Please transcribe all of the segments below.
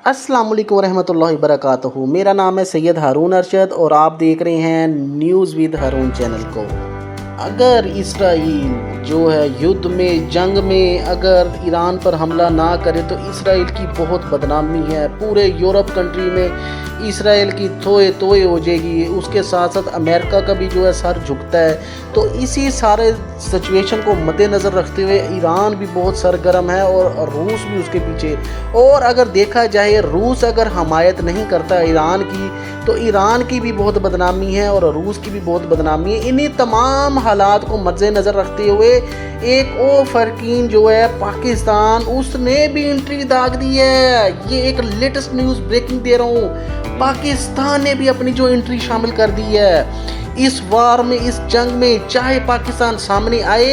अस्सलाम वालेकुम वरहमतुल्लाहि वबरकातुहू। मेरा नाम है सैयद हारून अरशद और आप देख रहे हैं न्यूज़ विद हारून चैनल को। अगर इसराइल जो है युद्ध में, जंग में अगर ईरान पर हमला ना करे तो इसराइल की बहुत बदनामी है। पूरे यूरोप कंट्री में इसराइल की तोए तोए हो जाएगी। उसके साथ साथ अमेरिका का भी जो है सर झुकता है। तो इसी सारे सिचुएशन को मद्देनज़र रखते हुए ईरान भी बहुत सरगर्म है और रूस भी उसके पीछे। और अगर देखा जाए रूस अगर हमायत नहीं करता ईरान की तो ईरान की भी बहुत बदनामी है और रूस की भी बहुत बदनामी है। इन्हीं तमाम हालात को मद्देनज़र रखते हुए एक और फरकीन जो है पाकिस्तान, उसने भी एंट्री दाग दी है। ये एक लेटेस्ट न्यूज़ ब्रेकिंग दे रहा हूँ। पाकिस्तान ने भी अपनी जो एंट्री शामिल कर दी है इस वार में, इस जंग में। चाहे पाकिस्तान सामने आए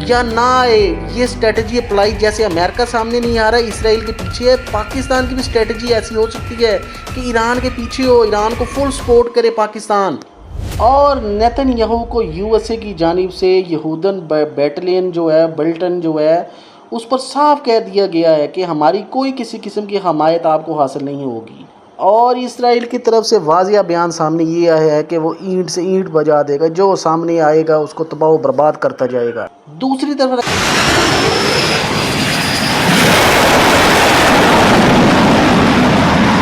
या ना आए, ये स्ट्रेटजी अप्लाई, जैसे अमेरिका सामने नहीं आ रहा है, इसराइल के पीछे है, पाकिस्तान की भी स्ट्रेटजी ऐसी हो सकती है कि ईरान के पीछे हो, ईरान को फुल सपोर्ट करे पाकिस्तान। और नेतन्याहू को यूएसए की जानिब से यहूदन बैटलियन जो है, बिल्टन जो है, उस पर साफ कह दिया गया है कि हमारी कोई किसी किस्म की हमायत आपको हासिल नहीं होगी। और इसराइल की तरफ से वाज़िया बयान सामने ये आया है कि वो ईंट से ईंट बजा देगा, जो सामने आएगा उसको तबाह बर्बाद करता जाएगा। दूसरी तरफ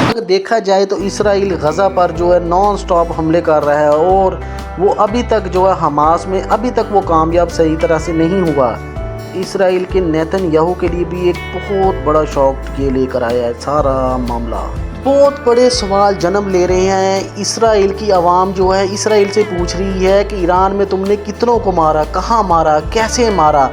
अगर देखा जाए तो इसराइल गज़ा पर जो है नॉन स्टॉप हमले कर रहा है और वो अभी तक जो है हमास में अभी तक वो कामयाब सही तरह से नहीं हुआ। इसराइल के नेतन्याहू के लिए भी एक बहुत बड़ा शौक ये लेकर आया है सारा मामला। बहुत बड़े सवाल जन्म ले रहे हैं। इसराइल की आवाम जो है इसराइल से पूछ रही है कि ईरान में तुमने कितनों को मारा, कहाँ मारा, कैसे मारा।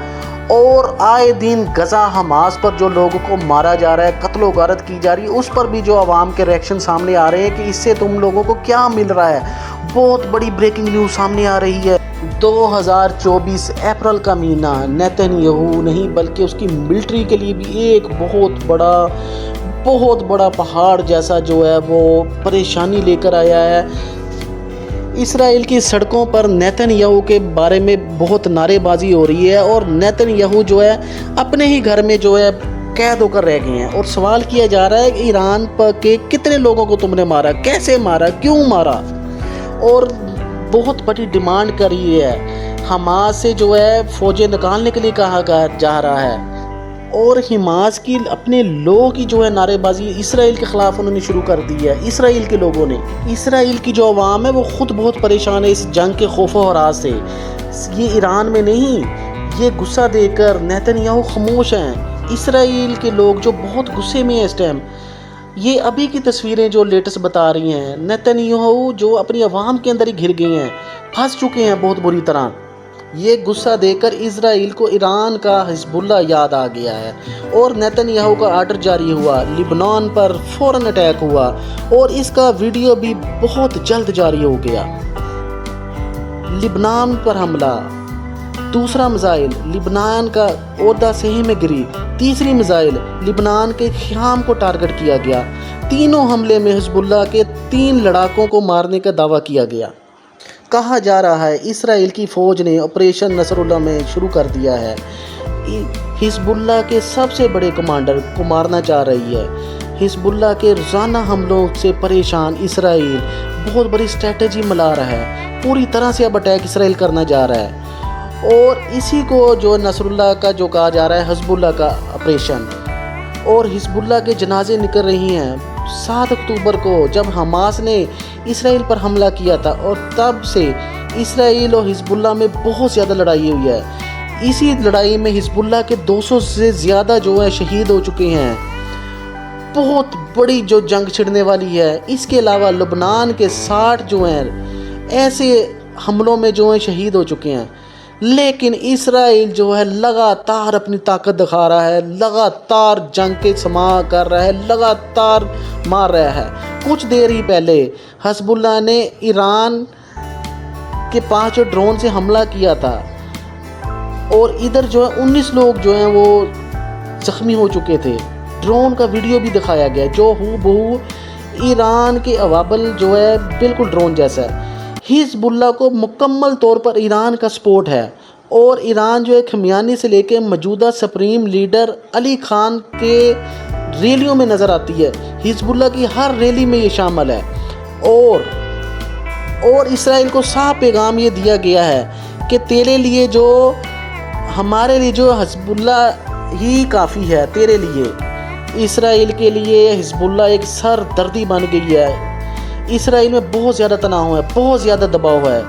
और आए दिन गज़ा हमास पर जो लोगों को मारा जा रहा है, कत्लो गारत की जा रही है, उस पर भी जो आवाम के रिएक्शन सामने आ रहे हैं कि इससे तुम लोगों को क्या मिल रहा है। बहुत बड़ी ब्रेकिंग न्यूज़ सामने आ रही है। 2024 अप्रैल का महीना नेतन्याहू नहीं बल्कि उसकी मिलिट्री के लिए भी एक बहुत बड़ा पहाड़ जैसा जो है वो परेशानी लेकर आया है। इसराइल की सड़कों पर नेतन्याहू के बारे में बहुत नारेबाजी हो रही है और नेतन्याहू जो है अपने ही घर में जो है कैद होकर रह गए हैं। और सवाल किया जा रहा है कि ईरान पर के कितने लोगों को तुमने मारा, कैसे मारा, क्यों मारा। और बहुत बड़ी डिमांड कर रही है। हमास से जो है फ़ौजें निकालने के लिए कहा जा रहा है। और हमास की अपने लोगों की जो है नारेबाजी इसराइल के ख़िलाफ़ उन्होंने शुरू कर दी है। इसराइल के लोगों ने, इसराइल की जो अवाम है वो ख़ुद बहुत परेशान है इस जंग के खौफ और हरास से। ये ईरान में नहीं, ये गुस्सा देकर नेतन्याहू खामोश हैं। इसराइल के लोग जो बहुत गुस्से में हैं इस टाइम। ये अभी की तस्वीरें जो लेटेस्ट बता रही हैं, नेतन्याहू जो अपनी आवाम के अंदर ही घिर गए हैं, फंस चुके हैं बहुत बुरी तरह। ये गुस्सा देकर इजराइल को ईरान का हिजबुल्लाह याद आ गया है और नेतन्याहू का आर्डर जारी हुआ। लिबनान पर फ़ौरन अटैक हुआ और इसका वीडियो भी बहुत जल्द जारी हो गया। लिबनान पर हमला, दूसरा मिसाइल लिबनान का ओहदा सही में गिरी, तीसरी मिसाइल लिबनान के ख़याम को टारगेट किया गया। तीनों हमले में हिजबुल्लाह के 3 लड़ाकों को मारने का दावा किया गया। कहा जा रहा है इसराइल की फ़ौज ने ऑपरेशन नसरुल्लाह में शुरू कर दिया है। हिजबुल्लाह के सबसे बड़े कमांडर को मारना चाह रही है। हिजबुल्लाह के रोज़ाना हमलों से परेशान इसराइल बहुत बड़ी स्ट्रेटजी मिला रहा है। पूरी तरह से अब अटैक इसराइल करना जा रहा है। और इसी को जो नसरुल्लाह का जो कहा जा रहा है हिजबुल्लाह का ऑपरेशन। और हिजबुल्लाह के जनाजे निकल रही हैं 7 अक्टूबर को जब हमास ने इसराइल पर हमला किया था और तब से इसराइल और हिजबुल्लाह में बहुत ज़्यादा लड़ाई हुई है। इसी लड़ाई में हिजबुल्लाह के 200 से ज़्यादा जो है शहीद हो चुके हैं। बहुत बड़ी जो जंग छिड़ने वाली है। इसके अलावा लबनान के 60 जो हैं ऐसे हमलों में जो हैं शहीद हो चुके हैं। लेकिन इसराइल जो है लगातार अपनी ताकत दिखा रहा है, लगातार जंग के समा कर रहा है, लगातार मार रहा है। कुछ देर ही पहले हिजबुल्लाह ने ईरान के 5 ड्रोन से हमला किया था और इधर जो है 19 लोग जो हैं वो ज़ख्मी हो चुके थे। ड्रोन का वीडियो भी दिखाया गया जो हूबहू ईरान के अवाबल जो है बिल्कुल ड्रोन जैसा है। हिजबुल्लाह को मुकम्मल तौर पर ईरान का सपोर्ट है और ईरान जो है खमियानी से लेकर मौजूदा सुप्रीम लीडर अली खान के ریلیوں میں نظر آتی ہے، حزب اللہ کی ہر ریلی میں یہ شامل ہے، اور اسرائیل کو صاف پیغام یہ دیا گیا ہے کہ تیرے لیے جو ہمارے لیے جو حزب اللہ ہی کافی ہے، تیرے لیے اسرائیل کے لیے حزب اللہ ایک سر دردی بن گئی ہے۔ اسرائیل میں بہت زیادہ تناؤ ہے، بہت زیادہ دباؤ ہے۔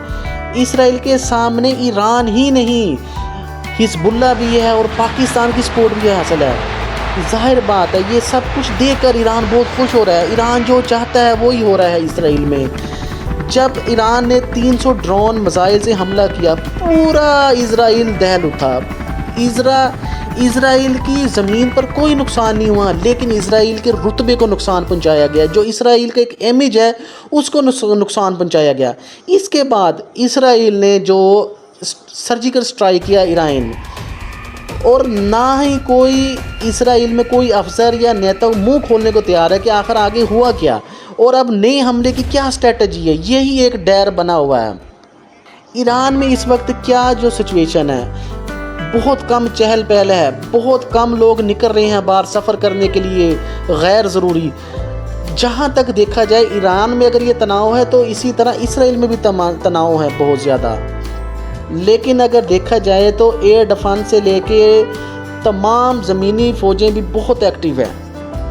اسرائیل کے سامنے ایران ہی نہیں، حزب اللہ بھی ہے اور پاکستان کی سپورٹ بھی حاصل ہے۔ ظاہر بات ہے یہ سب کچھ دیکھ کر ایران بہت خوش ہو رہا ہے۔ ایران جو چاہتا ہے وہی ہو رہا ہے اسرائیل میں۔ جب ایران نے 300 ڈرون میزائل سے حملہ کیا، پورا اسرائیل دہل اٹھا۔ اسرائیل کی زمین پر کوئی نقصان نہیں ہوا، لیکن اسرائیل کے رتبے کو نقصان پہنچایا گیا، جو اسرائیل کا ایک امیج ہے اس کو نقصان پہنچایا گیا۔ اس کے بعد اسرائیل نے جو سرجیکل سٹرائک کیا ایران، اور نہ ہی کوئی اسرائیل میں کوئی افسر یا نیتا منہ کھولنے کو تیار ہے کہ آخر آگے ہوا کیا اور اب نئے حملے کی کیا اسٹریٹجی ہے۔ یہی ایک ڈر بنا ہوا ہے۔ ایران میں اس وقت کیا جو سچویشن ہے، بہت کم چہل پہل ہے، بہت کم لوگ نکل رہے ہیں باہر سفر کرنے کے لیے غیر ضروری۔ جہاں تک دیکھا جائے ایران میں اگر یہ تناؤ ہے تو اسی طرح اسرائیل میں بھی تناؤ ہے بہت زیادہ۔ لیکن اگر دیکھا جائے تو ایئر ڈیفنس سے لے کے تمام زمینی فوجیں بھی بہت ایکٹیو ہیں،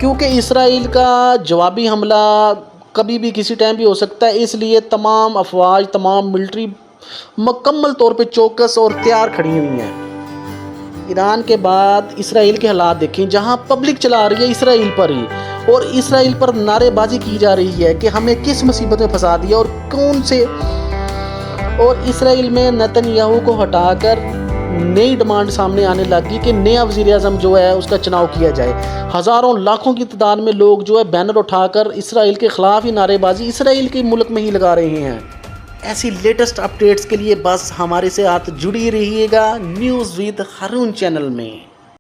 کیونکہ اسرائیل کا جوابی حملہ کبھی بھی کسی ٹائم بھی ہو سکتا ہے، اس لیے تمام افواج، تمام ملٹری مکمل طور پہ چوکس اور تیار کھڑی ہوئی ہیں۔ ایران کے بعد اسرائیل کے حالات دیکھیں، جہاں پبلک چلا رہی ہے اسرائیل پر ہی، اور اسرائیل پر نعرے بازی کی جا رہی ہے کہ ہمیں کس مصیبت میں پھنسا دیا اور کون سے، اور اسرائیل میں نتن یاہو کو ہٹا کر نئی ڈیمانڈ سامنے آنے لگی کہ نیا وزیر اعظم جو ہے اس کا چناؤ کیا جائے۔ ہزاروں لاکھوں کی تعداد میں لوگ جو ہے بینر اٹھا کر اسرائیل کے خلاف ہی نعرے بازی اسرائیل کے ملک میں ہی لگا رہے ہیں۔ ایسی لیٹسٹ اپڈیٹس کے لیے بس ہمارے ساتھ جڑی رہیے گا نیوز ود ہارون چینل میں۔